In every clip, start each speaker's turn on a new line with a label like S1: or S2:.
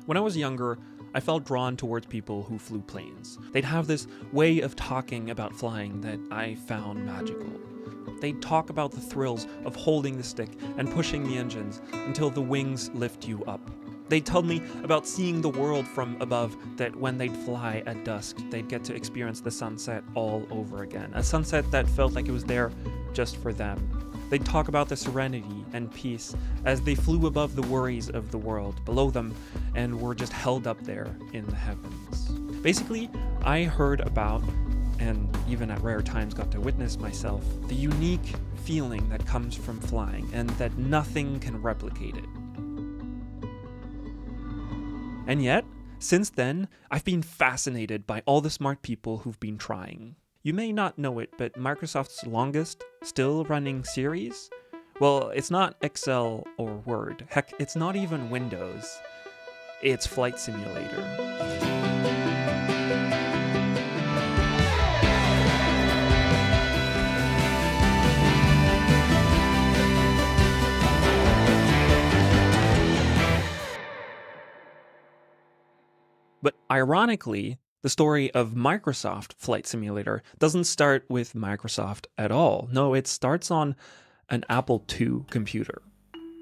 S1: When I was younger, I felt drawn towards people who flew planes. They'd have this way of talking about flying that I found magical. They'd talk about the thrills of holding the stick and pushing the engines until the wings lift you up. They'd tell me about seeing the world from above, that when they'd fly at dusk, they'd get to experience the sunset all over again. A sunset that felt like it was there just for them. They'd talk about the serenity and peace as they flew above the worries of the world below them and were just held up there in the heavens. Basically, I heard about, and even at rare times got to witness myself, the unique feeling that comes from flying and that nothing can replicate it. And yet, since then, I've been fascinated by all the smart people who've been trying. You may not know it, but Microsoft's longest, still running series? Well, it's not Excel or Word. Heck, it's not even Windows. It's Flight Simulator. But ironically, the story of Microsoft Flight Simulator doesn't start with Microsoft at all. No, it starts on an Apple II computer.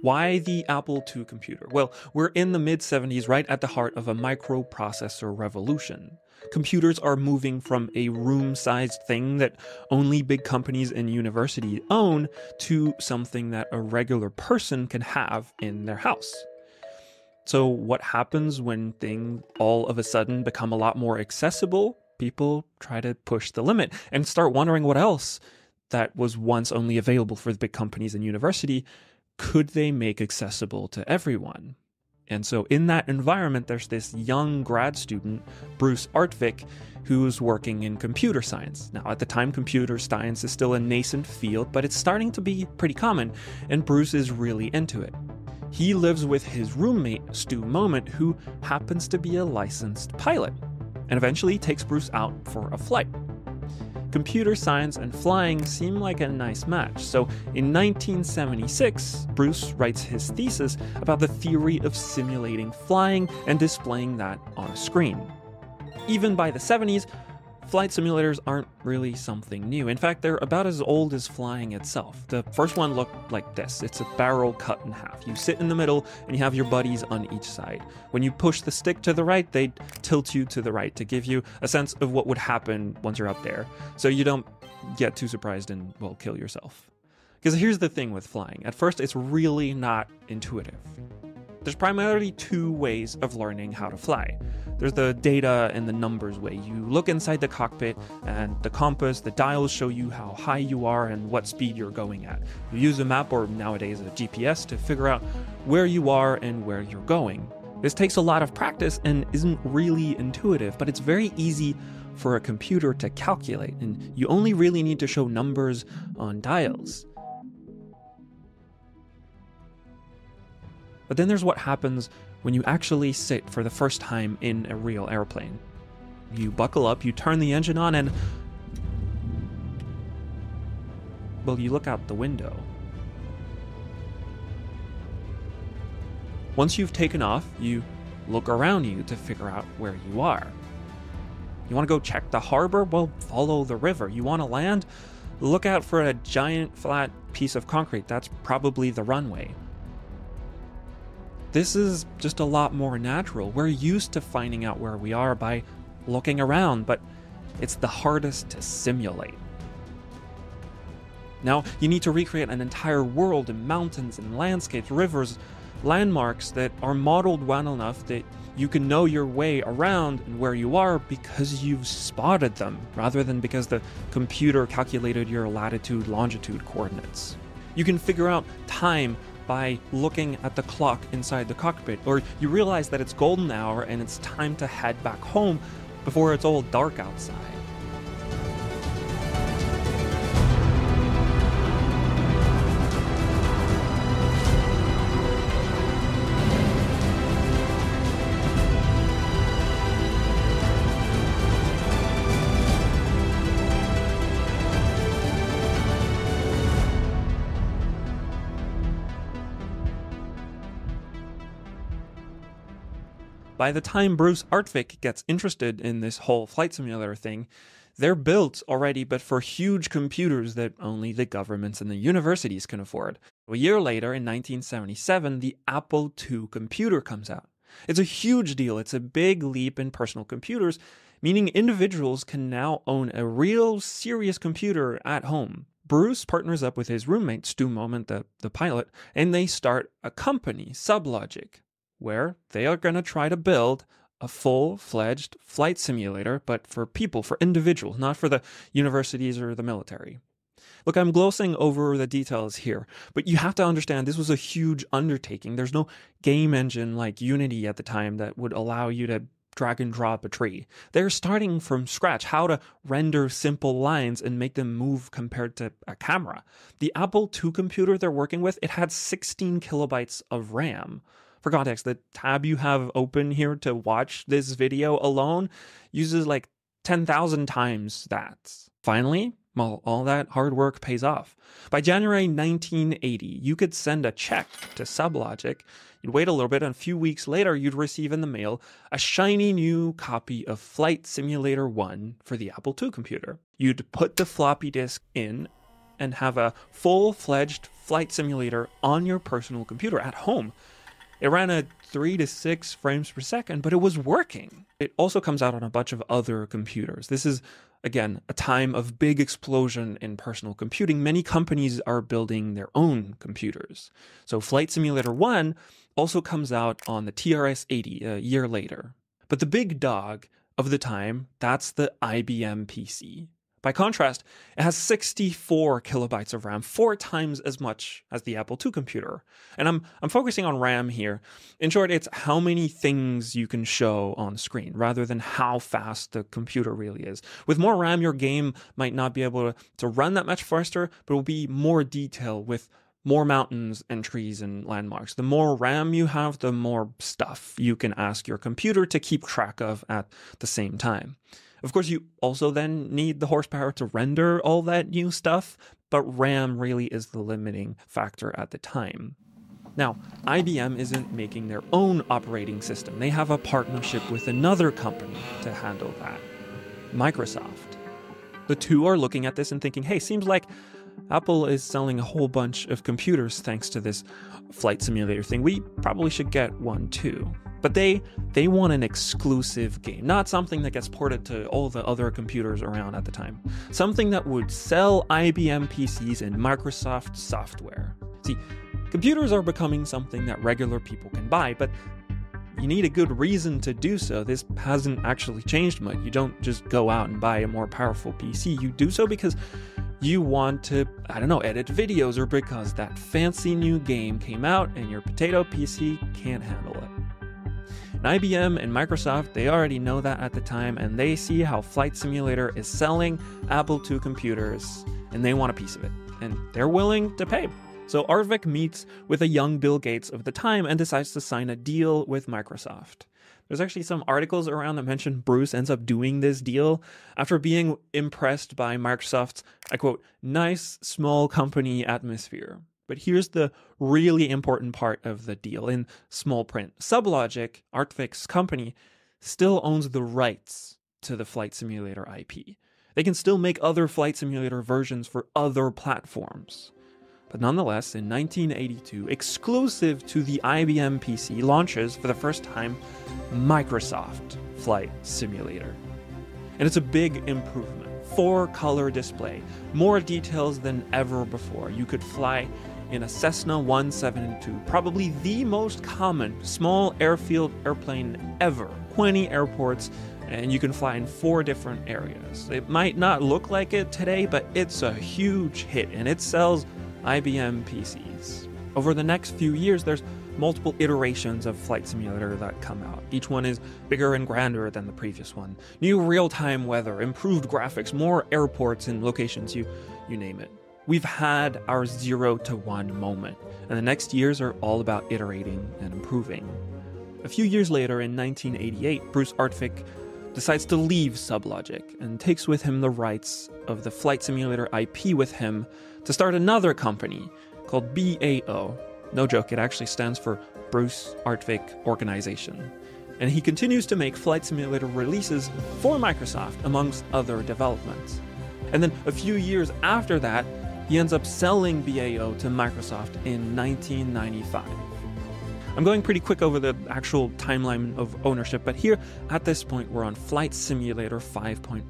S1: Why the Apple II computer? Well, we're in the mid-70s, right at the heart of a microprocessor revolution. Computers are moving from a room-sized thing that only big companies and universities own to something that a regular person can have in their house. So what happens when things all of a sudden become a lot more accessible? People try to push the limit and start wondering what else that was once only available for the big companies and university could they make accessible to everyone? And so in that environment, there's this young grad student, Bruce Artvik, who's working in computer science. Now, at the time, computer science is still a nascent field, but it's starting to be pretty common, and Bruce is really into it. He lives with his roommate, Stu Moment, who happens to be a licensed pilot, and eventually takes Bruce out for a flight. Computer science and flying seem like a nice match, so in 1976, Bruce writes his thesis about the theory of simulating flying and displaying that on a screen. Even by the 70s, flight simulators aren't really something new. In fact, they're about as old as flying itself. The first one looked like this. It's a barrel cut in half. You sit in the middle and you have your buddies on each side. When you push the stick to the right, they tilt you to the right to give you a sense of what would happen once you're up there, so you don't get too surprised and, well, kill yourself. Because here's the thing with flying. At first, it's really not intuitive. There's primarily two ways of learning how to fly. There's the data and the numbers way. You look inside the cockpit and the compass, the dials show you how high you are and what speed you're going at. You use a map, or nowadays a GPS, to figure out where you are and where you're going. This takes a lot of practice and isn't really intuitive, but it's very easy for a computer to calculate, and you only really need to show numbers on dials. But then there's what happens when you actually sit for the first time in a real airplane. You buckle up, you turn the engine on, and, well, you look out the window. Once you've taken off, you look around you to figure out where you are. You want to go check the harbor? Well, follow the river. You want to land? Look out for a giant flat piece of concrete. That's probably the runway. This is just a lot more natural. We're used to finding out where we are by looking around, but it's the hardest to simulate. Now, you need to recreate an entire world in mountains and landscapes, rivers, landmarks that are modeled well enough that you can know your way around and where you are because you've spotted them, rather than because the computer calculated your latitude, longitude coordinates. You can figure out time by looking at the clock inside the cockpit, or you realize that it's golden hour and it's time to head back home before it's all dark outside. by the time Bruce Artvik gets interested in this whole flight simulator thing, they're built already, but for huge computers that only the governments and the universities can afford. A year later, in 1977, the Apple II computer comes out. It's a huge deal. It's a big leap in personal computers, meaning individuals can now own a real serious computer at home. Bruce partners up with his roommate, Stu Moment, the pilot, and they start a company, Sublogic, where they are going to try to build a full-fledged flight simulator, but for people, for individuals, not for the universities or the military. Look, I'm glossing over the details here, but you have to understand this was a huge undertaking. There's no game engine like Unity at the time that would allow you to drag and drop a tree. They're starting from scratch, how to render simple lines and make them move compared to a camera. The Apple II computer they're working with, it had 16 kilobytes of RAM. For context, the tab you have open here to watch this video alone uses like 10,000 times that. Finally, well, all that hard work pays off. By January 1980, you could send a check to Sublogic. You'd wait a little bit, and a few weeks later, you'd receive in the mail a shiny new copy of Flight Simulator 1 for the Apple II computer. You'd put the floppy disk in and have a full-fledged flight simulator on your personal computer at home. It ran at 3 to 6 frames per second, but it was working. It also comes out on a bunch of other computers. This is, again, a time of big explosion in personal computing. Many companies are building their own computers. So Flight Simulator 1 also comes out on the TRS-80 a year later. But the big dog of the time, that's the IBM PC. By contrast, it has 64 kilobytes of RAM, 4 times as much as the Apple II computer. And I'm focusing on RAM here. In short, it's how many things you can show on screen, rather than how fast the computer really is. With more RAM, your game might not be able to run that much faster, but it will be more detailed with more mountains and trees and landmarks. The more RAM you have, the more stuff you can ask your computer to keep track of at the same time. Of course, you also then need the horsepower to render all that new stuff, but RAM really is the limiting factor at the time. Now, IBM isn't making their own operating system. They have a partnership with another company to handle that, Microsoft. The two are looking at this and thinking, hey, seems like Apple is selling a whole bunch of computers thanks to this flight simulator thing. We probably should get one too. But they want an exclusive game, not something that gets ported to all the other computers around at the time. Something that would sell IBM PCs and Microsoft software. See, computers are becoming something that regular people can buy, but you need a good reason to do so. This hasn't actually changed much. You don't just go out and buy a more powerful PC. You do so because you want to, edit videos, or because that fancy new game came out and your potato PC can't handle it. And IBM and Microsoft, they already know that at the time, and they see how Flight Simulator is selling Apple II computers, and they want a piece of it, and they're willing to pay. So Artvik meets with a young Bill Gates of the time and decides to sign a deal with Microsoft. There's actually some articles around that mention Bruce ends up doing this deal after being impressed by Microsoft's, I quote, nice small company atmosphere. But here's the really important part of the deal in small print. Sublogic, Artvik's company, still owns the rights to the Flight Simulator IP. They can still make other Flight Simulator versions for other platforms. But nonetheless, in 1982, exclusive to the IBM PC, launches for the first time Microsoft Flight Simulator. And it's a big improvement. 4-color display, more details than ever before. You could fly in a Cessna 172, probably the most common small airfield airplane ever. 20 airports, and you can fly in 4 different areas. It might not look like it today, but it's a huge hit, and it sells IBM PCs. Over the next few years, there's multiple iterations of Flight Simulator that come out. Each one is bigger and grander than the previous one. New real-time weather, improved graphics, more airports and locations, you name it. We've had our 0 to 1 moment, and the next years are all about iterating and improving. A few years later, in 1988, Bruce Artvik decides to leave Sublogic and takes with him the rights of the Flight Simulator IP with him to start another company called BAO. No joke, it actually stands for Bruce Artvik Organization. and he continues to make Flight Simulator releases for Microsoft, amongst other developments. And then a few years after that, he ends up selling BAO to Microsoft in 1995. I'm going pretty quick over the actual timeline of ownership, but here, at this point, we're on Flight Simulator 5.1.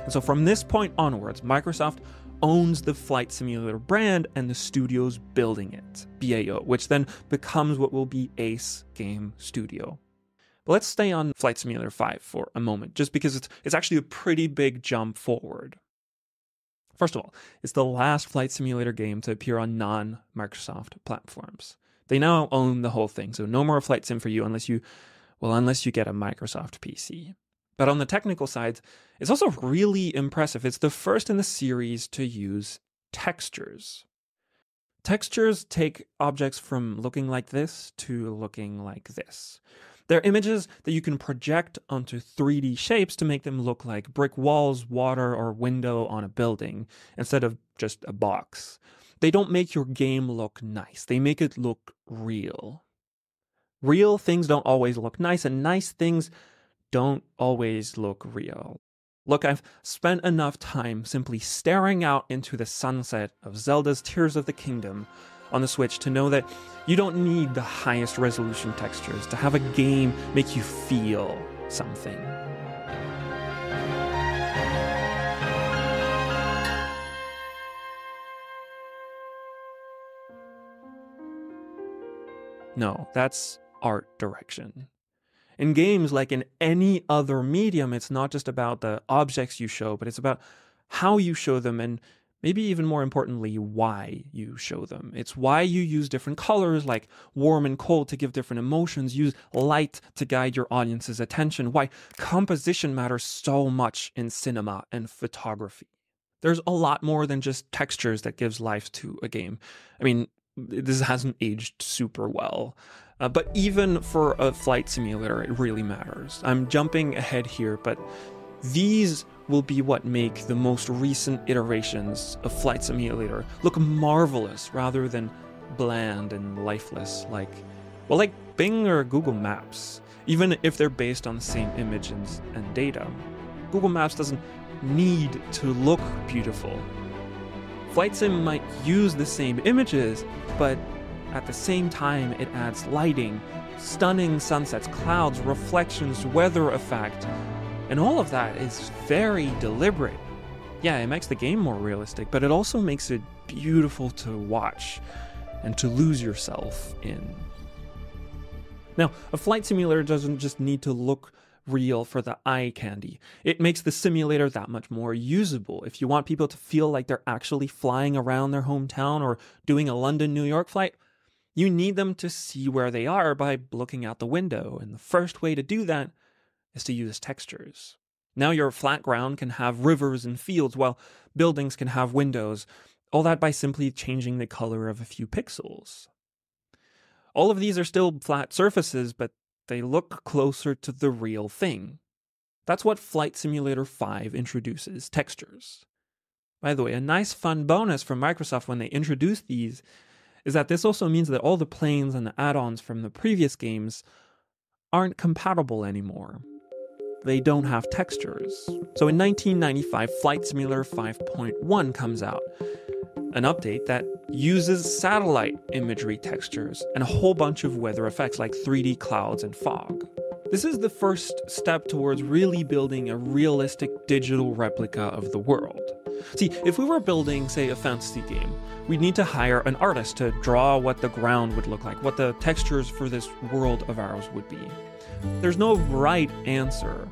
S1: And so from this point onwards, Microsoft owns the Flight Simulator brand and the studios building it, BAO, which then becomes what will be Ace Game Studio. But let's stay on Flight Simulator 5 for a moment, just because it's actually a pretty big jump forward. First of all, it's the last Flight Simulator game to appear on non-Microsoft platforms. They now own the whole thing, so no more Flight Sim for you unless you get a Microsoft PC. But on the technical side, it's also really impressive. It's the first in the series to use textures. Textures take objects from looking like this to looking like this. They're images that you can project onto 3D shapes to make them look like brick walls, water, or window on a building, instead of just a box. They don't make your game look nice. They make it look real. Real things don't always look nice, and nice things don't always look real. Look, I've spent enough time simply staring out into the sunset of Zelda's Tears of the Kingdom on the Switch to know that you don't need the highest resolution textures to have a game make you feel something. No, that's art direction. In games, like in any other medium, it's not just about the objects you show, but it's about how you show them, and maybe even more importantly, why you show them. It's why you use different colors like warm and cold to give different emotions, use light to guide your audience's attention, why composition matters so much in cinema and photography. There's a lot more than just textures that gives life to a game. I mean, this hasn't aged super well. But even for a flight simulator, it really matters. I'm jumping ahead here, but these will be what make the most recent iterations of Flight Simulator look marvelous rather than bland and lifeless like Bing or Google Maps. Even if they're based on the same image and data, Google Maps doesn't need to look beautiful. Flight Sim might use the same images, but at the same time, it adds lighting, stunning sunsets, clouds, reflections, weather effect, and all of that is very deliberate. Yeah, it makes the game more realistic, but it also makes it beautiful to watch and to lose yourself in. Now, a flight simulator doesn't just need to look real for the eye candy. It makes the simulator that much more usable. If you want people to feel like they're actually flying around their hometown or doing a London-New York flight, you need them to see where they are by looking out the window, and the first way to do that is to use textures. Now your flat ground can have rivers and fields, while buildings can have windows, all that by simply changing the color of a few pixels. All of these are still flat surfaces, but they look closer to the real thing. That's what Flight Simulator 5 introduces, textures. By the way, a nice fun bonus from Microsoft when they introduced these is that this also means that all the planes and the add-ons from the previous games aren't compatible anymore. They don't have textures. So in 1995, Flight Simulator 5.1 comes out, an update that uses satellite imagery textures and a whole bunch of weather effects like 3D clouds and fog. This is the first step towards really building a realistic digital replica of the world. See, if we were building, say, a fantasy game, we'd need to hire an artist to draw what the ground would look like, what the textures for this world of ours would be. There's no right answer,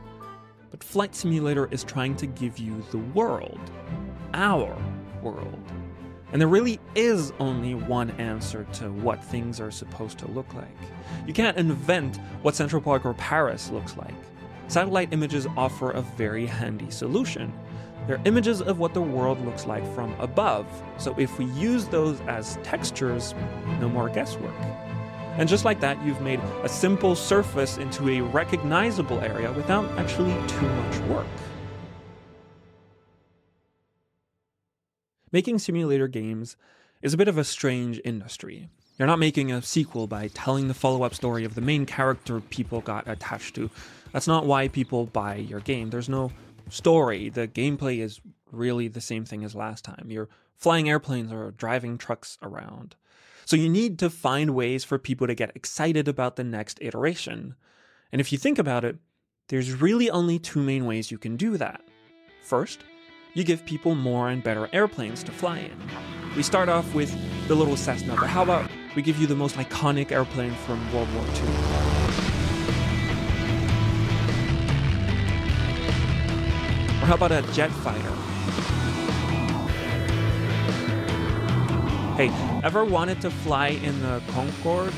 S1: but Flight Simulator is trying to give you the world, our world. And there really is only one answer to what things are supposed to look like. You can't invent what Central Park or Paris looks like. Satellite images offer a very handy solution. They're images of what the world looks like from above, so if we use those as textures, no more guesswork. And just like that, you've made a simple surface into a recognizable area without actually too much work. Making simulator games is a bit of a strange industry. You're not making a sequel by telling the follow-up story of the main character people got attached to. That's not why people buy your game. There's no story. The gameplay is really the same thing as last time. You're flying airplanes or driving trucks around. So you need to find ways for people to get excited about the next iteration. And if you think about it, there's really only two main ways you can do that. First, you give people more and better airplanes to fly in. We start off with the little Cessna, but how about we give you the most iconic airplane from World War II? Or how about a jet fighter? Hey, ever wanted to fly in the Concorde?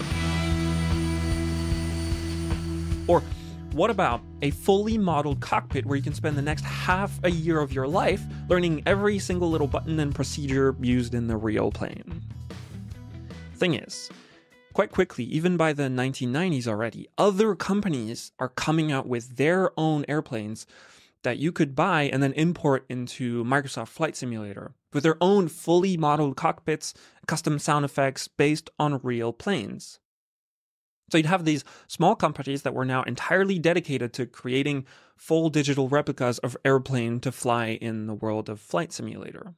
S1: Or what about a fully modeled cockpit where you can spend the next half a year of your life learning every single little button and procedure used in the real plane? Thing is, quite quickly, even by the 1990s already, other companies are coming out with their own airplanes that you could buy and then import into Microsoft Flight Simulator with their own fully modeled cockpits, custom sound effects based on real planes. So you'd have these small companies that were now entirely dedicated to creating full digital replicas of airplane to fly in the world of Flight Simulator.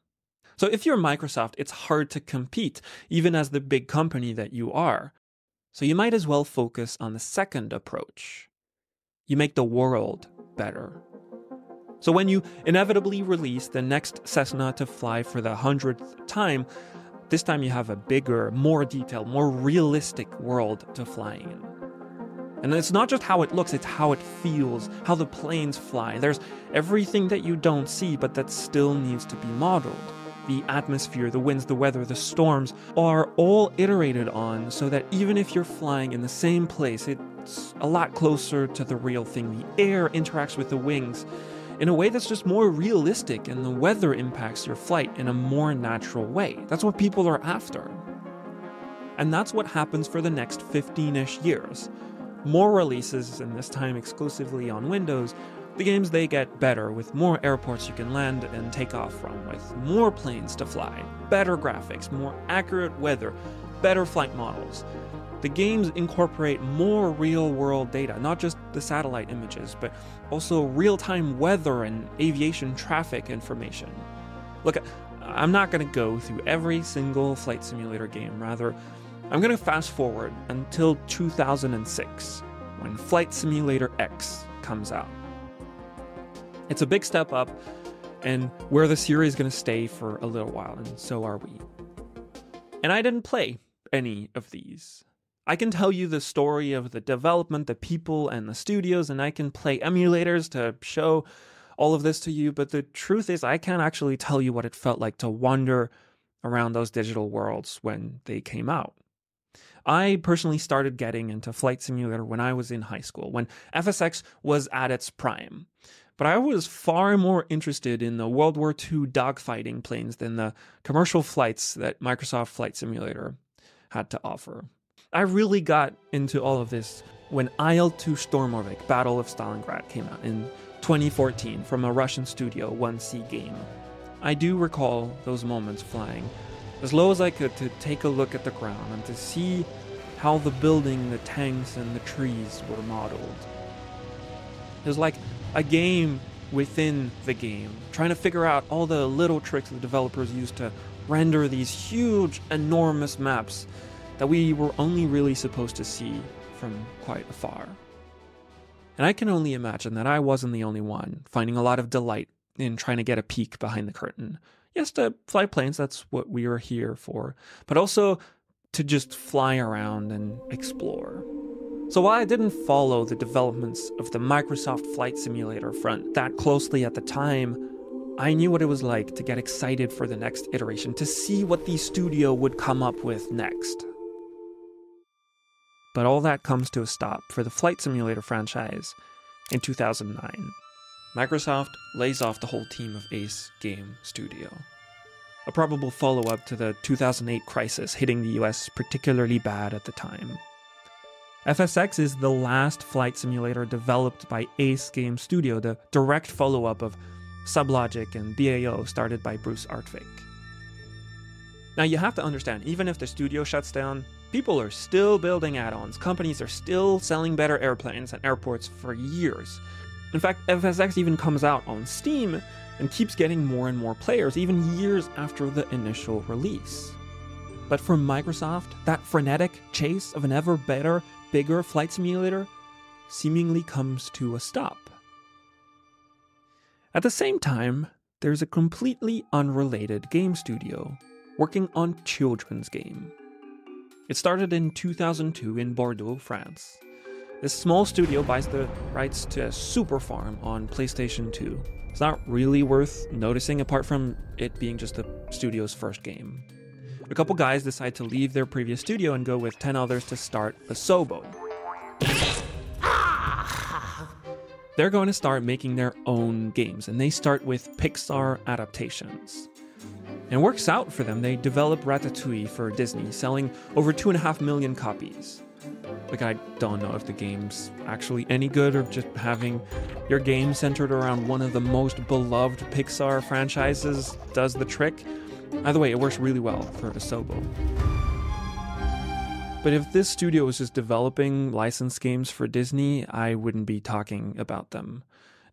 S1: So if you're Microsoft, it's hard to compete, even as the big company that you are. So you might as well focus on the second approach. You make the world better. So when you inevitably release the next Cessna to fly for the 100th time, this time you have a bigger, more detailed, more realistic world to fly in. And it's not just how it looks, it's how it feels, how the planes fly. There's everything that you don't see, but that still needs to be modeled. The atmosphere, the winds, the weather, the storms are all iterated on so that even if you're flying in the same place, it's a lot closer to the real thing. The air interacts with the wings in a way that's just more realistic, and the weather impacts your flight in a more natural way. That's what people are after. And that's what happens for the next 15-ish years. More releases, and this time exclusively on Windows. The games, they get better, with more airports you can land and take off from, with more planes to fly, better graphics, more accurate weather, better flight models. The games incorporate more real-world data, not just the satellite images, but also real-time weather and aviation traffic information. Look, I'm not going to go through every single Flight Simulator game. Rather, I'm going to fast forward until 2006, when Flight Simulator X comes out. It's a big step up, and where the series is going to stay for a little while, and so are we. And I didn't play any of these. I can tell you the story of the development, the people, and the studios, and I can play emulators to show all of this to you, but the truth is I can't actually tell you what it felt like to wander around those digital worlds when they came out. I personally started getting into Flight Simulator when I was in high school, when FSX was at its prime. But I was far more interested in the World War II dogfighting planes than the commercial flights that Microsoft Flight Simulator had to offer. I really got into all of this when IL-2 Stormovik Battle of Stalingrad came out in 2014 from a Russian studio 1C game. I do recall those moments flying as low as I could to take a look at the ground and to see how the building, the tanks, and the trees were modeled. It was like a game within the game, trying to figure out all the little tricks the developers used to render these huge, enormous maps that we were only really supposed to see from quite afar. And I can only imagine that I wasn't the only one finding a lot of delight in trying to get a peek behind the curtain. Yes, to fly planes, that's what we are here for, but also to just fly around and explore. So while I didn't follow the developments of the Microsoft Flight Simulator front that closely at the time, I knew what it was like to get excited for the next iteration, to see what the studio would come up with next. But all that comes to a stop for the Flight Simulator franchise in 2009. Microsoft lays off the whole team of Ace Game Studio. A probable follow-up to the 2008 crisis hitting the US particularly bad at the time. FSX is the last flight simulator developed by Ace Game Studio, the direct follow-up of Sublogic and BAO started by Bruce Artvik. Now you have to understand, even if the studio shuts down, People are still building add-ons, companies are still selling better airplanes and airports for years. In fact, FSX even comes out on Steam and keeps getting more and more players, even years after the initial release. But for Microsoft, that frenetic chase of an ever better, bigger flight simulator seemingly comes to a stop. At the same time, there's a completely unrelated game studio working on children's game. It started in 2002 in Bordeaux, France. This small studio buys the rights to a Super Farm on PlayStation 2. It's not really worth noticing apart from it being just the studio's first game. A couple guys decide to leave their previous studio and go with 10 others to start Asobo. They're going to start making their own games, and they start with Pixar adaptations. And it works out for them. They develop Ratatouille for Disney, selling over 2.5 million copies. Like, I don't know if the game's actually any good or just having your game centered around one of the most beloved Pixar franchises does the trick. Either way, it works really well for Asobo. But if this studio was just developing licensed games for Disney, I wouldn't be talking about them.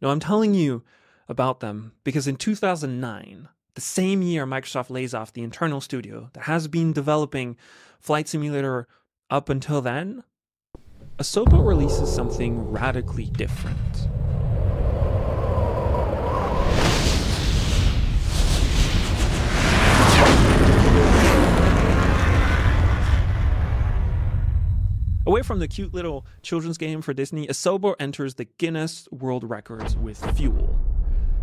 S1: No, I'm telling you about them because in 2009, the same year Microsoft lays off the internal studio that has been developing Flight Simulator up until then, Asobo releases something radically different. Away from the cute little children's game for Disney, Asobo enters the Guinness World Records with Fuel.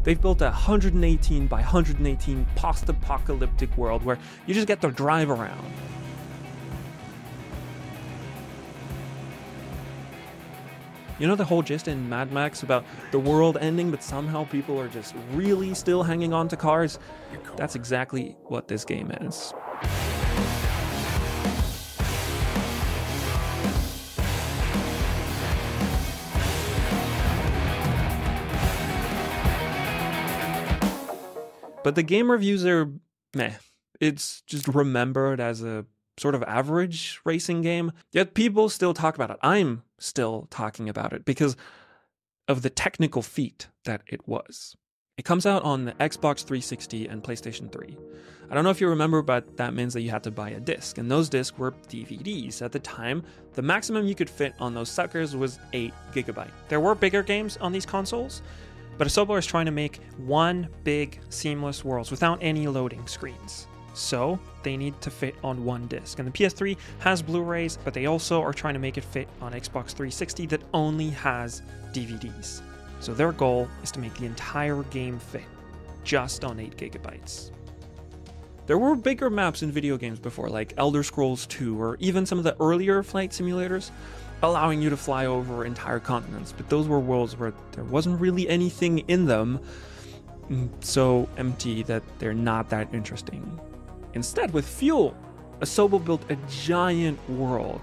S1: They've built a 118 by 118 post-apocalyptic world where you just get to drive around. You know the whole gist in Mad Max about the world ending, but somehow people are just really still hanging on to cars? That's exactly what this game is. But the game reviews are meh. It's just remembered as a sort of average racing game. Yet people still talk about it. I'm still talking about it because of the technical feat that it was. It comes out on the Xbox 360 and PlayStation 3. I don't know if you remember, but that means that you had to buy a disc. And those discs were DVDs. At the time, the maximum you could fit on those suckers was 8 GB. There were bigger games on these consoles, but Asobo is trying to make one big, seamless world without any loading screens. So they need to fit on one disc. And the PS3 has Blu-rays, but they also are trying to make it fit on Xbox 360 that only has DVDs. So their goal is to make the entire game fit just on 8 GB. There were bigger maps in video games before, like Elder Scrolls 2 or even some of the earlier flight simulators, allowing you to fly over entire continents, but those were worlds where there wasn't really anything in them, so empty that they're not that interesting. Instead, with Fuel, Asobo built a giant world,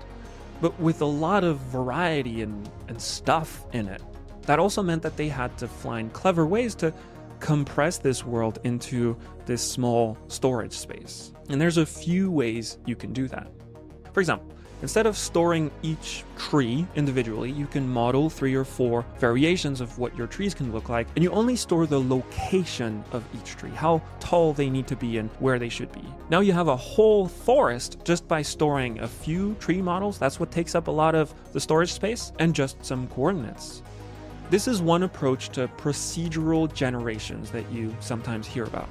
S1: but with a lot of variety and stuff in it. That also meant that they had to find clever ways to compress this world into this small storage space. And there's a few ways you can do that. For example, instead of storing each tree individually, you can model 3 or 4 variations of what your trees can look like, and you only store the location of each tree, how tall they need to be and where they should be. Now you have a whole forest just by storing a few tree models. That's what takes up a lot of the storage space, and just some coordinates. This is one approach to procedural generations that you sometimes hear about.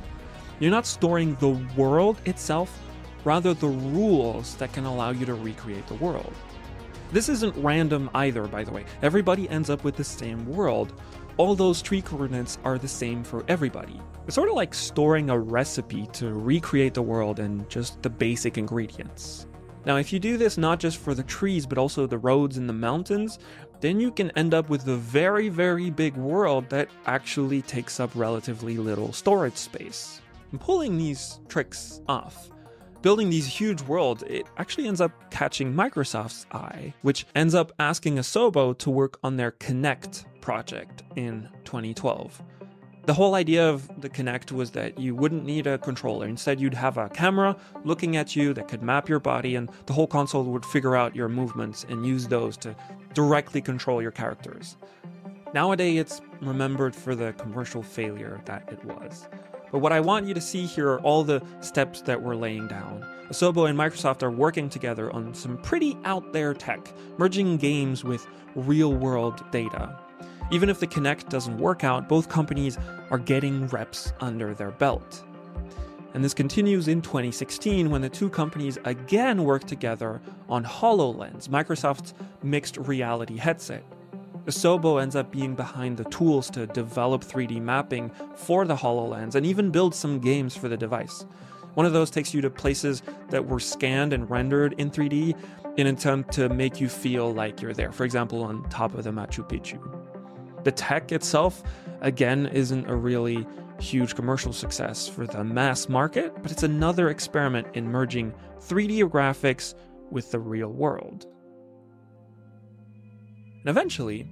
S1: You're not storing the world itself, rather the rules that can allow you to recreate the world. This isn't random either, by the way. Everybody ends up with the same world. All those tree coordinates are the same for everybody. It's sort of like storing a recipe to recreate the world and just the basic ingredients. Now, if you do this not just for the trees, but also the roads and the mountains, then you can end up with a very, very big world that actually takes up relatively little storage space. And pulling these tricks off, building these huge worlds, it actually ends up catching Microsoft's eye, which ends up asking Asobo to work on their Kinect project in 2012. The whole idea of the Kinect was that you wouldn't need a controller. Instead, you'd have a camera looking at you that could map your body, and the whole console would figure out your movements and use those to directly control your characters. Nowadays, it's remembered for the commercial failure that it was. But what I want you to see here are all the steps that we're laying down. Asobo and Microsoft are working together on some pretty out there tech, merging games with real-world data. Even if the Kinect doesn't work out, both companies are getting reps under their belt. And this continues in 2016 when the two companies again work together on HoloLens, Microsoft's mixed reality headset. Asobo ends up being behind the tools to develop 3D mapping for the HoloLens and even build some games for the device. One of those takes you to places that were scanned and rendered in 3D in an attempt to make you feel like you're there, for example, on top of the Machu Picchu. The tech itself, again, isn't a really huge commercial success for the mass market, but it's another experiment in merging 3D graphics with the real world. And eventually,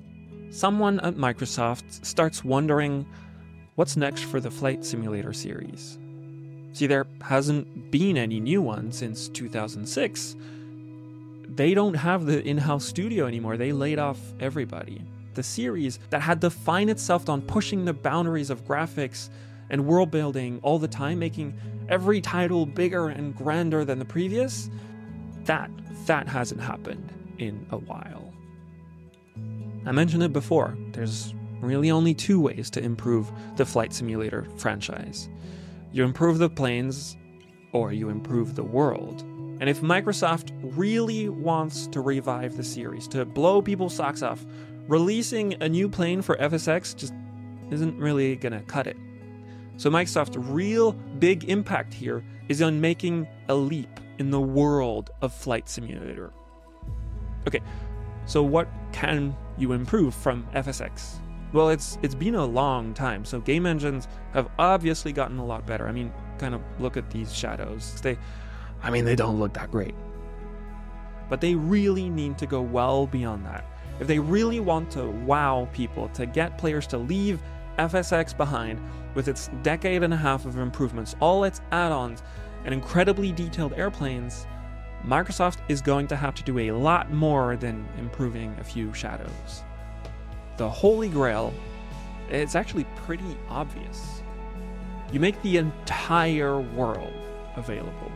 S1: someone at Microsoft starts wondering what's next for the Flight Simulator series. See, there hasn't been any new one since 2006. They don't have the in-house studio anymore. They laid off everybody. The series that had defined itself on pushing the boundaries of graphics and world building all the time, making every title bigger and grander than the previous, that hasn't happened in a while. I mentioned it before, there's really only two ways to improve the Flight Simulator franchise. You improve the planes, or you improve the world. And if Microsoft really wants to revive the series, to blow people's socks off, releasing a new plane for FSX just isn't really gonna cut it. So Microsoft's real big impact here is on making a leap in the world of Flight Simulator. Okay, so what can you improve from FSX? Well, it's been a long time, so game engines have obviously gotten a lot better. I mean, kind of look at these shadows. They don't look that great. But they really need to go well beyond that. If they really want to wow people, to get players to leave FSX behind with its decade and a half of improvements, all its add-ons, and incredibly detailed airplanes, Microsoft is going to have to do a lot more than improving a few shadows. The Holy Grail, it's actually pretty obvious. You make the entire world available.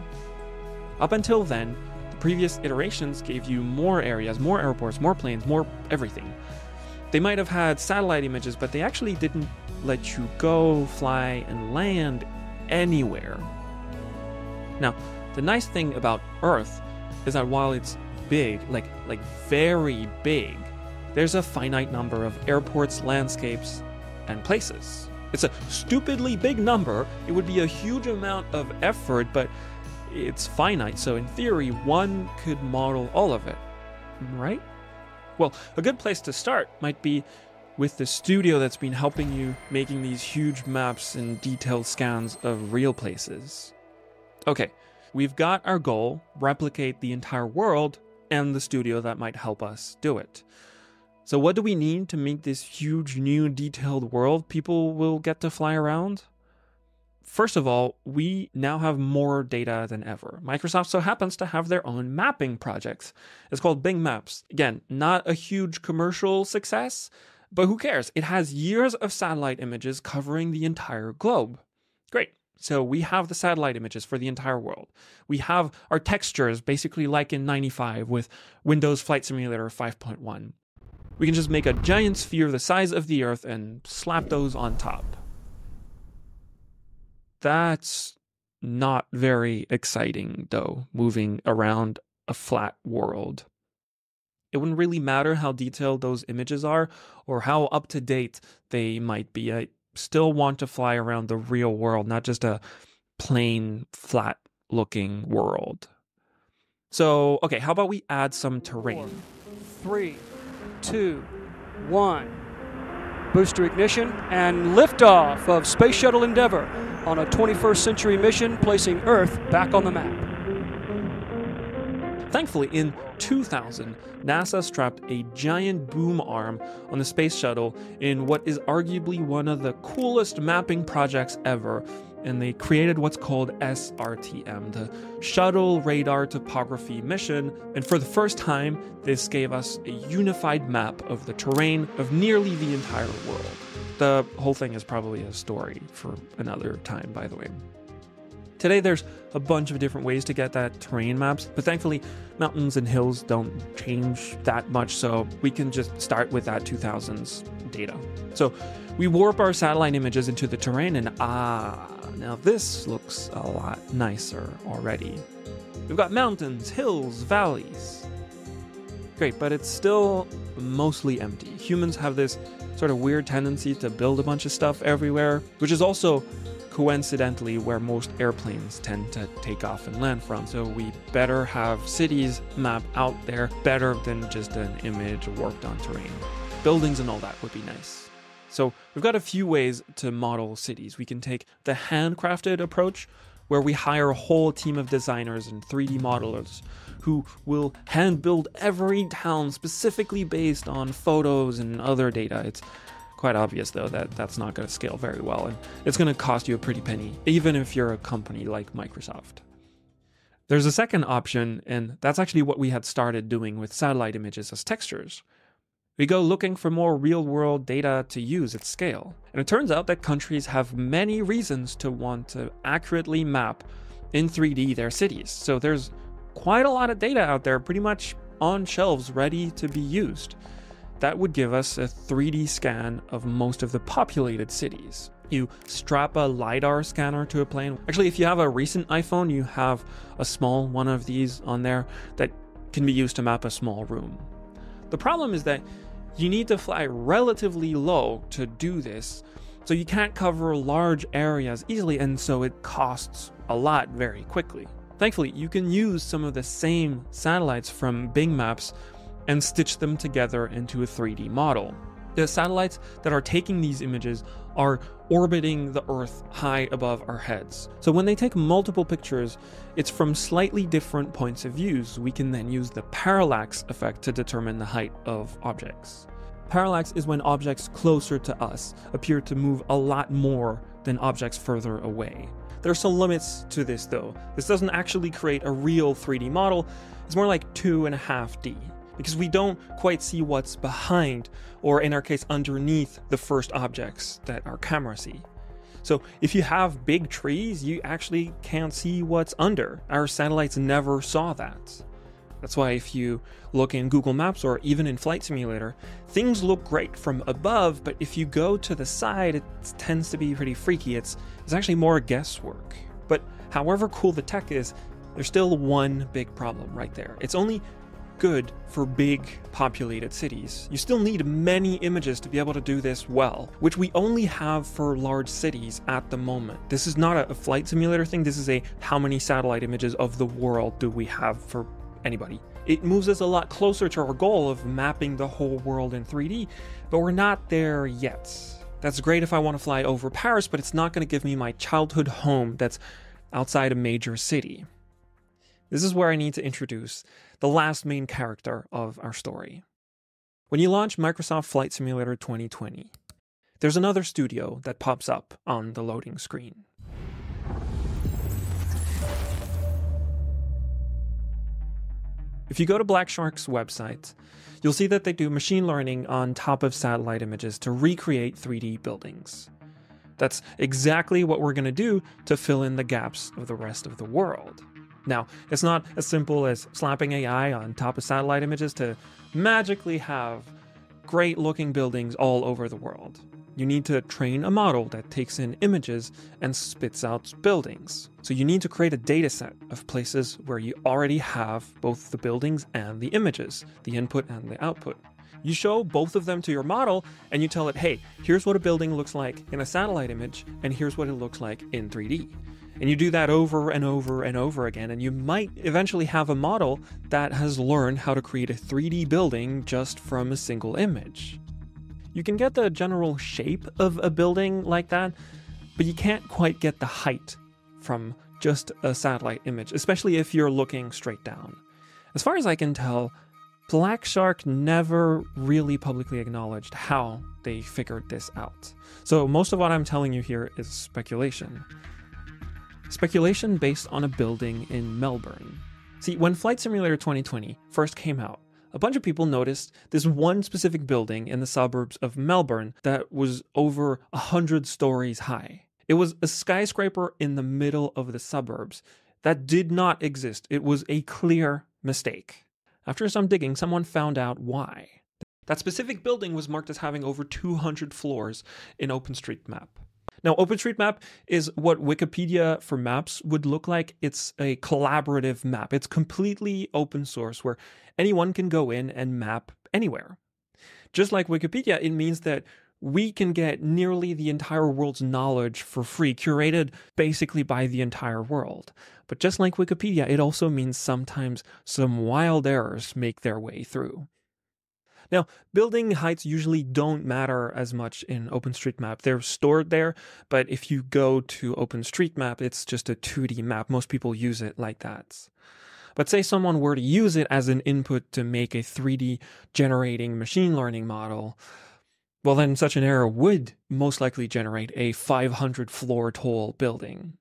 S1: Up until then, the previous iterations gave you more areas, more airports, more planes, more everything. They might have had satellite images, but they actually didn't let you go, fly, and land anywhere. Now, the nice thing about Earth is that while it's big, like very big, there's a finite number of airports, landscapes, and places. It's a stupidly big number. It would be a huge amount of effort, but it's finite, so in theory, one could model all of it, right? Well, a good place to start might be with the studio that's been helping you making these huge maps and detailed scans of real places. Okay, we've got our goal, replicate the entire world, and the studio that might help us do it. So what do we need to make this huge, new, detailed world people will get to fly around? First of all, we now have more data than ever. Microsoft so happens to have their own mapping project. It's called Bing Maps. Again, not a huge commercial success, but who cares? It has years of satellite images covering the entire globe. Great. So we have the satellite images for the entire world. We have our textures basically like in 95 with Windows Flight Simulator 5.1. We can just make a giant sphere the size of the Earth and slap those on top. That's not very exciting, though, moving around a flat world. It wouldn't really matter how detailed those images are or how up-to-date they might be. I still want to fly around the real world, not just a plain, flat-looking world. So, okay, how about we add some terrain?
S2: 4, 3, 2, 1. Booster ignition and liftoff of Space Shuttle Endeavour on a 21st century mission placing Earth back on the map.
S1: Thankfully, in 2000, NASA strapped a giant boom arm on the space shuttle in what is arguably one of the coolest mapping projects ever, and they created what's called SRTM, the Shuttle Radar Topography Mission, and for the first time, this gave us a unified map of the terrain of nearly the entire world. The whole thing is probably a story for another time, by the way. Today there's a bunch of different ways to get that terrain maps, but thankfully mountains and hills don't change that much, so we can just start with that 2000s data. So we warp our satellite images into the terrain and now this looks a lot nicer already. We've got mountains, hills, valleys. Great, but it's still mostly empty. Humans have this sort of weird tendency to build a bunch of stuff everywhere, which is also coincidentally where most airplanes tend to take off and land from. So we better have cities mapped out there better than just an image warped on terrain. Buildings and all that would be nice. So we've got a few ways to model cities. We can take the handcrafted approach, where we hire a whole team of designers and 3D modelers who will hand build every town specifically based on photos and other data. It's quite obvious, though, that that's not going to scale very well, and it's going to cost you a pretty penny, even if you're a company like Microsoft. There's a second option, and that's actually what we had started doing with satellite images as textures. We go looking for more real-world data to use at scale. And it turns out that countries have many reasons to want to accurately map in 3D their cities. So there's quite a lot of data out there pretty much on shelves ready to be used. That would give us a 3D scan of most of the populated cities. You strap a LiDAR scanner to a plane. Actually, if you have a recent iPhone, you have a small one of these on there that can be used to map a small room. The problem is that you need to fly relatively low to do this, so you can't cover large areas easily, and so it costs a lot very quickly. Thankfully, you can use some of the same satellites from Bing Maps and stitch them together into a 3D model. The satellites that are taking these images are orbiting the Earth high above our heads. So when they take multiple pictures, it's from slightly different points of view. We can then use the parallax effect to determine the height of objects. Parallax is when objects closer to us appear to move a lot more than objects further away. There are some limits to this, though. This doesn't actually create a real 3D model. It's more like 2.5D. Because we don't quite see what's behind, or in our case, underneath the first objects that our camera see. So if you have big trees, you actually can't see what's under. Our satellites never saw that. That's why if you look in Google Maps or even in Flight Simulator, things look great from above, but if you go to the side, it tends to be pretty freaky. It's actually more guesswork. But however cool the tech is, there's still one big problem right there. It's only good for big populated cities. You still need many images to be able to do this well, which we only have for large cities at the moment. This is not a flight simulator thing. This is a how many satellite images of the world do we have for anybody. It moves us a lot closer to our goal of mapping the whole world in 3D, but we're not there yet. That's great if I want to fly over Paris, but it's not going to give me my childhood home that's outside a major city. This is where I need to introduce the last main character of our story. When you launch Microsoft Flight Simulator 2020, there's another studio that pops up on the loading screen. If you go to Blackshark's website, you'll see that they do machine learning on top of satellite images to recreate 3D buildings. That's exactly what we're going to do to fill in the gaps of the rest of the world. Now, it's not as simple as slapping AI on top of satellite images to magically have great-looking buildings all over the world. You need to train a model that takes in images and spits out buildings. So you need to create a dataset of places where you already have both the buildings and the images, the input and the output. You show both of them to your model and you tell it, hey, here's what a building looks like in a satellite image, and here's what it looks like in 3D. And you do that over and over and over again, and you might eventually have a model that has learned how to create a 3D building just from a single image. You can get the general shape of a building like that, but you can't quite get the height from just a satellite image, especially if you're looking straight down. As far as I can tell, Black Shark never really publicly acknowledged how they figured this out. So most of what I'm telling you here is speculation. Speculation based on a building in Melbourne. See, when Flight Simulator 2020 first came out, a bunch of people noticed this one specific building in the suburbs of Melbourne that was over 100 stories high. It was a skyscraper in the middle of the suburbs that did not exist. It was a clear mistake. After some digging, someone found out why. That specific building was marked as having over 200 floors in OpenStreetMap. Now, OpenStreetMap is what Wikipedia for maps would look like. It's a collaborative map. It's completely open source where anyone can go in and map anywhere. Just like Wikipedia, it means that we can get nearly the entire world's knowledge for free, curated basically by the entire world. But just like Wikipedia, it also means sometimes some wild errors make their way through. Now, building heights usually don't matter as much in OpenStreetMap. They're stored there, but if you go to OpenStreetMap, it's just a 2D map. Most people use it like that. But say someone were to use it as an input to make a 3D generating machine learning model, well, then such an error would most likely generate a 500 floor tall building.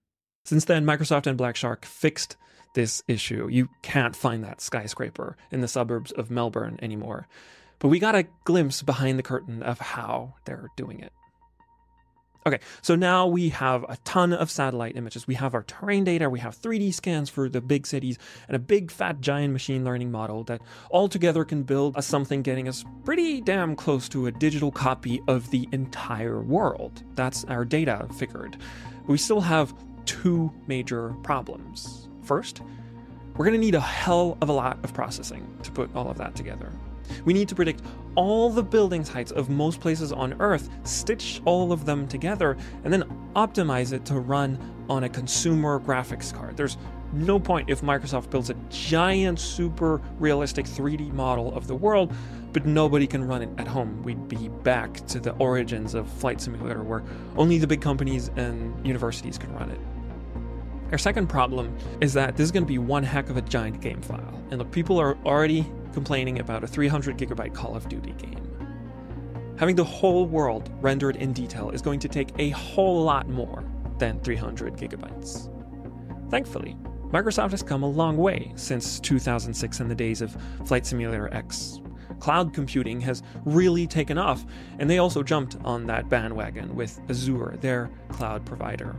S1: Since then, Microsoft and Black Shark fixed this issue. You can't find that skyscraper in the suburbs of Melbourne anymore. But we got a glimpse behind the curtain of how they're doing it. Okay, so now we have a ton of satellite images. We have our terrain data, we have 3D scans for the big cities, and a big fat giant machine learning model that all together can build a something getting us pretty damn close to a digital copy of the entire world. That's our data figured. But we still have two major problems. First, we're going to need a hell of a lot of processing to put all of that together. We need to predict all the buildings heights of most places on Earth, stitch all of them together, and then optimize it to run on a consumer graphics card. There's no point if Microsoft builds a giant, super realistic 3D model of the world, but nobody can run it at home. We'd be back to the origins of Flight Simulator, where only the big companies and universities can run it. Our second problem is that this is going to be one heck of a giant game file. And look, people are already complaining about a 300 gigabyte Call of Duty game. Having the whole world rendered in detail is going to take a whole lot more than 300 gigabytes. Thankfully, Microsoft has come a long way since 2006 and the days of Flight Simulator X. Cloud computing has really taken off, and they also jumped on that bandwagon with Azure, their cloud provider.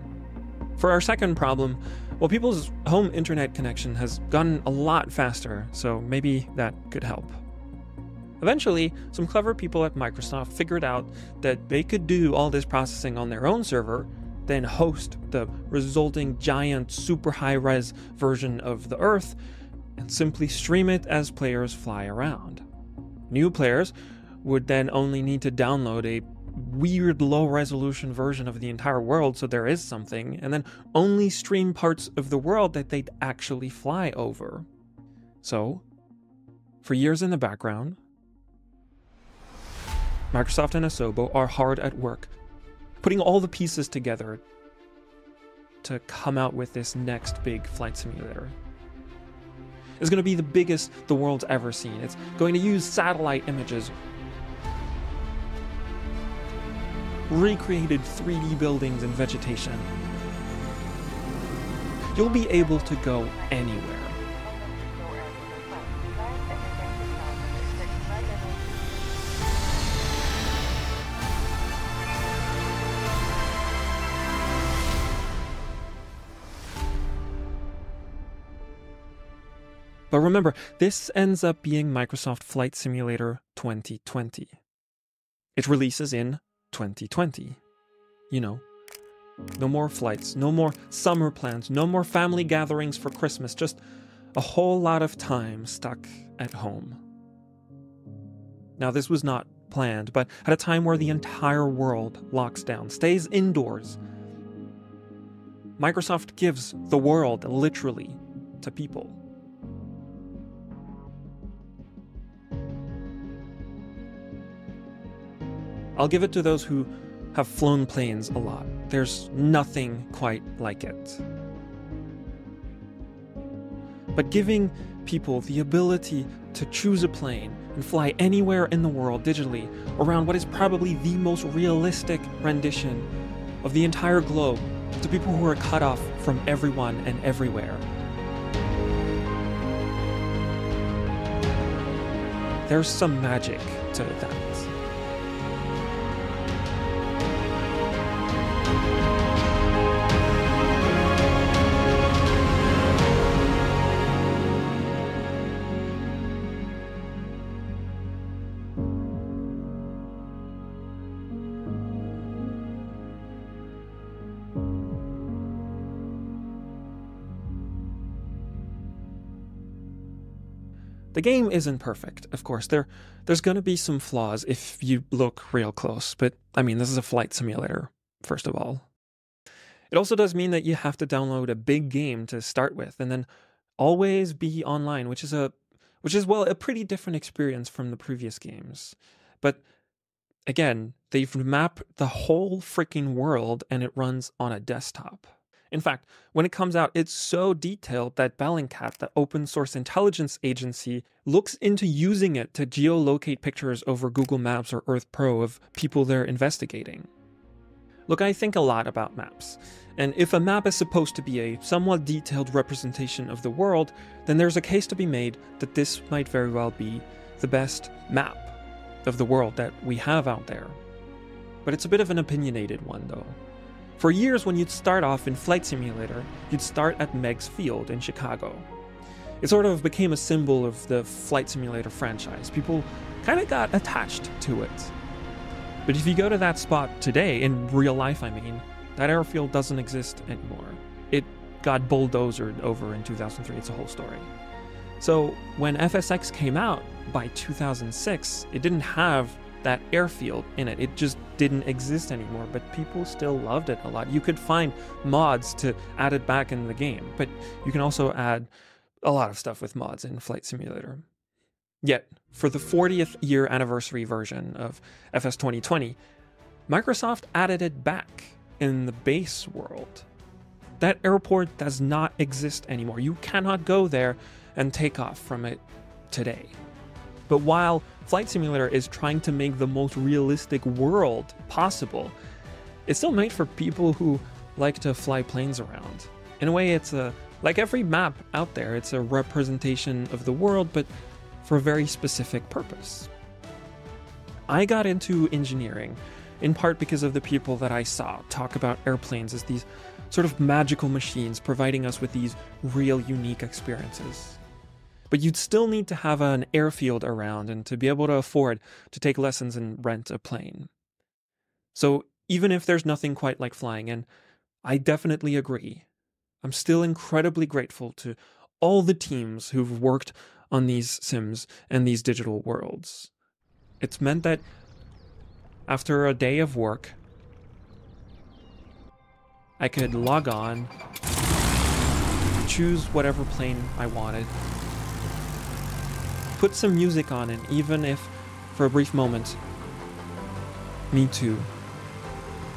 S1: For our second problem, well, people's home internet connection has gotten a lot faster, so maybe that could help. Eventually, some clever people at Microsoft figured out that they could do all this processing on their own server, then host the resulting giant super high-res version of the Earth, and simply stream it as players fly around. New players would then only need to download a weird low-resolution version of the entire world, so there is something, and then only stream parts of the world that they'd actually fly over. So, for years in the background, Microsoft and Asobo are hard at work, putting all the pieces together to come out with this next big flight simulator. It's going to be the biggest the world's ever seen. It's going to use satellite images, recreated 3D buildings and vegetation. You'll be able to go anywhere. But remember, this ends up being Microsoft Flight Simulator 2020. It releases in 2020. You know, no more flights, no more summer plans, no more family gatherings for Christmas, just a whole lot of time stuck at home. Now, this was not planned, but at a time where the entire world locks down, stays indoors, Microsoft gives the world literally to people. I'll give it to those who have flown planes a lot. There's nothing quite like it. But giving people the ability to choose a plane and fly anywhere in the world digitally around what is probably the most realistic rendition of the entire globe to people who are cut off from everyone and everywhere. There's some magic to that. The game isn't perfect, of course. There's going to be some flaws if you look real close, but I mean, this is a flight simulator, first of all. It also does mean that you have to download a big game to start with, and then always be online, which is a pretty different experience from the previous games. But again, they've mapped the whole freaking world, and it runs on a desktop. In fact, when it comes out, it's so detailed that Bellingcat, the open source intelligence agency, looks into using it to geolocate pictures over Google Maps or Earth Pro of people they're investigating. Look, I think a lot about maps, and if a map is supposed to be a somewhat detailed representation of the world, then there's a case to be made that this might very well be the best map of the world that we have out there. But it's a bit of an opinionated one, though. For years, when you'd start off in Flight Simulator, you'd start at Meigs Field in Chicago. It sort of became a symbol of the Flight Simulator franchise. People kind of got attached to it. But if you go to that spot today, in real life I mean, that airfield doesn't exist anymore. It got bulldozered over in 2003, it's a whole story. So when FSX came out by 2006, it didn't have that airfield in it. It just didn't exist anymore, but people still loved it a lot. You could find mods to add it back in the game, but you can also add a lot of stuff with mods in Flight Simulator. Yet, for the 40th year anniversary version of FS 2020, Microsoft added it back in the base world. That airport does not exist anymore. You cannot go there and take off from it today. But while Flight Simulator is trying to make the most realistic world possible, it's still made for people who like to fly planes around. In a way, it's like every map out there, it's a representation of the world, but for a very specific purpose. I got into engineering, in part because of the people that I saw talk about airplanes as these sort of magical machines providing us with these real unique experiences. But you'd still need to have an airfield around and to be able to afford to take lessons and rent a plane. So even if there's nothing quite like flying, and I definitely agree, I'm still incredibly grateful to all the teams who've worked on these sims and these digital worlds. It's meant that after a day of work, I could log on, choose whatever plane I wanted, put some music on, and even if, for a brief moment, me too,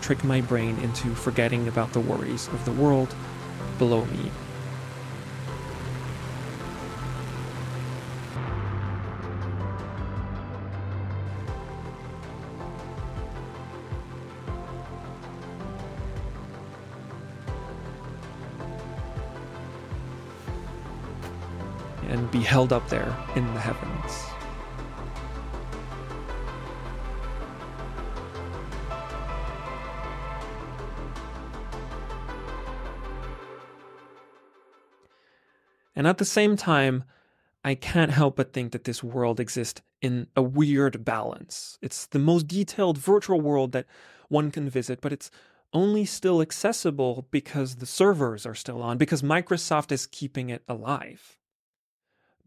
S1: trick my brain into forgetting about the worries of the world below me. And be held up there in the heavens. And at the same time, I can't help but think that this world exists in a weird balance. It's the most detailed virtual world that one can visit, but it's only still accessible because the servers are still on, because Microsoft is keeping it alive.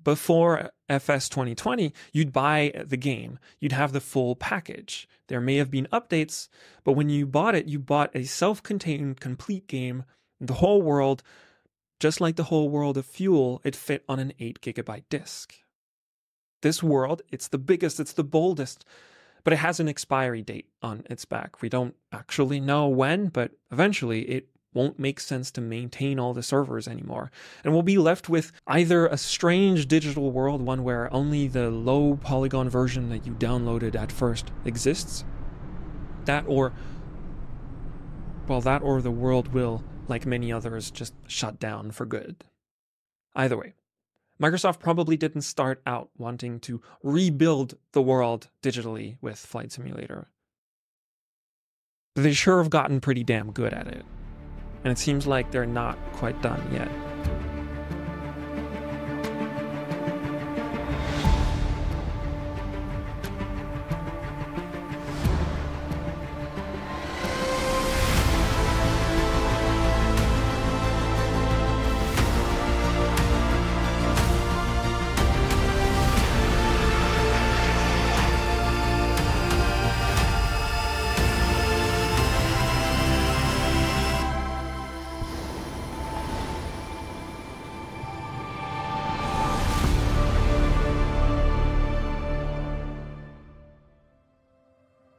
S1: Before FS 2020, you'd buy the game. You'd have the full package. There may have been updates, but when you bought it, you bought a self-contained, complete game. The whole world, just like the whole world of Fuel, it fit on an 8 gigabyte disk. This world, it's the biggest, it's the boldest, but it has an expiry date on its back. We don't actually know when, but eventually it won't make sense to maintain all the servers anymore, and we'll be left with either a strange digital world, one where only the low polygon version that you downloaded at first exists. That or the world will, like many others, just shut down for good. Either way, Microsoft probably didn't start out wanting to rebuild the world digitally with Flight Simulator. But they sure have gotten pretty damn good at it. And it seems like they're not quite done yet.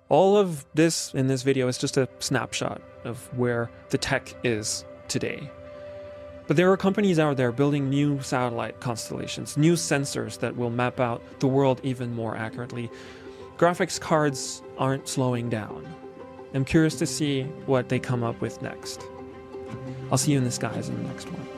S1: All of this in this video is just a snapshot of where the tech is today. But there are companies out there building new satellite constellations, new sensors that will map out the world even more accurately. Graphics cards aren't slowing down. I'm curious to see what they come up with next. I'll see you in the skies in the next one.